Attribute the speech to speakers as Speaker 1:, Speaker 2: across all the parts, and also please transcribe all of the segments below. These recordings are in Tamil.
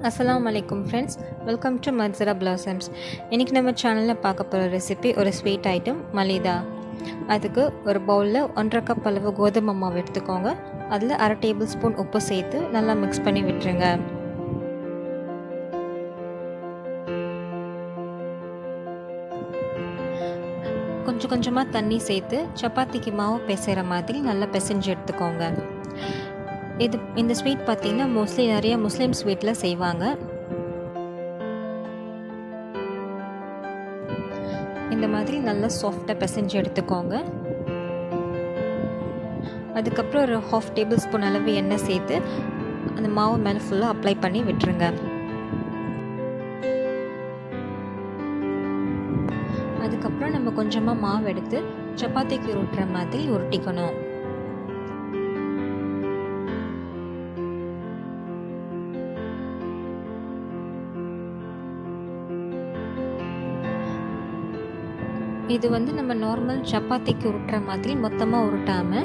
Speaker 1: Assalamualaikum friends, welcome to Marzhira Blossoms. இன்னைக்கு நம்ம சேனல்ல பார்க்க போற ரெசிபி ஒரு ஸ்வீட் ஐட்டம் Malidha. அதுக்கு ஒரு பவுல்ல 1.5 கப் அளவு கோதுமை மாவு எடுத்துக்கோங்க. அதுல 1/2 டேபிள் ஸ்பூன் உப்பு சேர்த்து நல்லா மிக்ஸ் பண்ணி விட்டுருங்க. கொஞ்சம் கொஞ்சமா தண்ணி சேர்த்து சப்பாத்திக்கு மாவு பிசைற மாதிரி நல்லா பிசைஞ்சு எடுத்துக்கோங்க. இந்த ஸ்வீட் பார்த்தீங்கன்னா மோஸ்ட்லி நிறைய முஸ்லீம் ஸ்வீட்டில் செய்வாங்க. இந்த மாதிரி நல்லா சாஃப்டாக பிசைஞ்சு எடுத்துக்கோங்க. அதுக்கப்புறம் ஒரு 1/2 டேபிள் ஸ்பூன் அளவு எண்ணெய் சேர்த்து அந்த மாவு மேலே ஃபுல்லாக அப்ளை பண்ணி விட்டுருங்க. அதுக்கப்புறம் நம்ம கொஞ்சமாக மாவு எடுத்து சப்பாத்திக்கு உருட்டுற மாதிரி உருட்டிக்கணும். இது நம்ம நார்மல் சப்பாத்திக்கு உருட்டுற மாதிரி மொத்தமாக உருட்டாம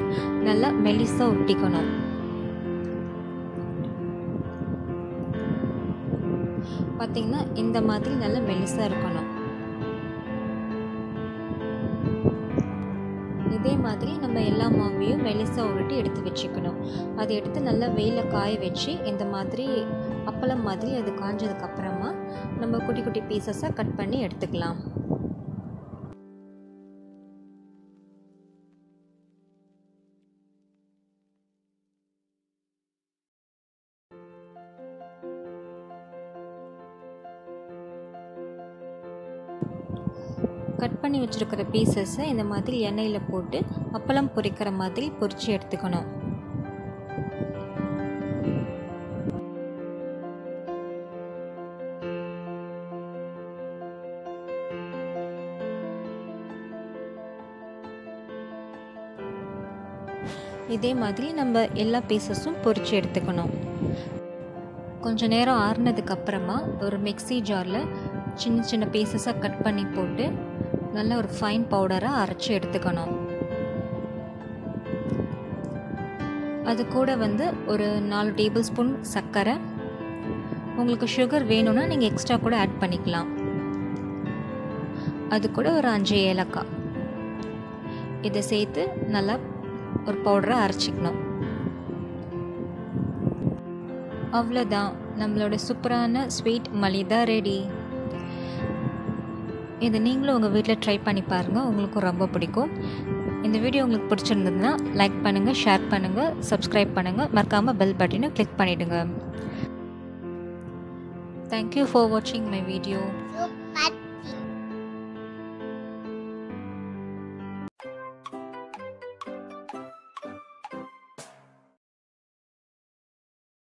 Speaker 1: நல்லா மெலிசா உருட்டிக்கணும். பார்த்தீங்கன்னா இந்த மாதிரி நல்லா மெலிசா இருக்கணும். இதே மாதிரி நம்ம எல்லா மாவையும் மெலிசா உருட்டி எடுத்து வச்சுக்கணும். அதை எடுத்து நல்லா வெயில காய வச்சு இந்த மாதிரி அப்பளம் மாதிரி அது காஞ்சதுக்கு அப்புறமா நம்ம குட்டி குட்டி பீசஸாக கட் பண்ணி எடுத்துக்கலாம். கட் பண்ணி வச்சுருக்கிற பீசஸை இந்த மாதிரி எண்ணெயில் போட்டு அப்பளம் பொரிக்கிற மாதிரி பொரிச்சு எடுத்துக்கணும். இதே மாதிரி நம்ம எல்லா பீசஸும் பொரிச்சு எடுத்துக்கணும். கொஞ்ச நேரம் ஆறுனதுக்கு அப்புறமா ஒரு மிக்ஸி ஜாரில் சின்ன சின்ன பீசஸாக கட் பண்ணி போட்டு நல்ல ஒரு ஃபைன் பவுடராக அரைச்சி எடுத்துக்கணும். அது கூட ஒரு 4 டேபிள் ஸ்பூன் சர்க்கரை, உங்களுக்கு சுகர் வேணும்னா நீங்கள் எக்ஸ்ட்ரா கூட ஆட் பண்ணிக்கலாம். அது கூட ஒரு 5 ஏலக்காய் இதை சேர்த்து நல்லா ஒரு பவுடராக அரைச்சிக்கணும். அவ்வளோதான், நம்மளோட சூப்பரான ஸ்வீட் Malidha ரெடி. இதை நீங்களும் உங்கள் வீட்டில் ட்ரை பண்ணி பாருங்கள், உங்களுக்கும் ரொம்ப பிடிக்கும். இந்த வீடியோ உங்களுக்கு பிடிச்சிருந்ததுன்னா லைக் பண்ணுங்கள், ஷேர் பண்ணுங்கள், சப்ஸ்கிரைப் பண்ணுங்கள், மறக்காமல் பெல் பட்டனை கிளிக் பண்ணிவிடுங்க. தேங்க்யூ ஃபார் வாட்சிங் மை வீடியோ.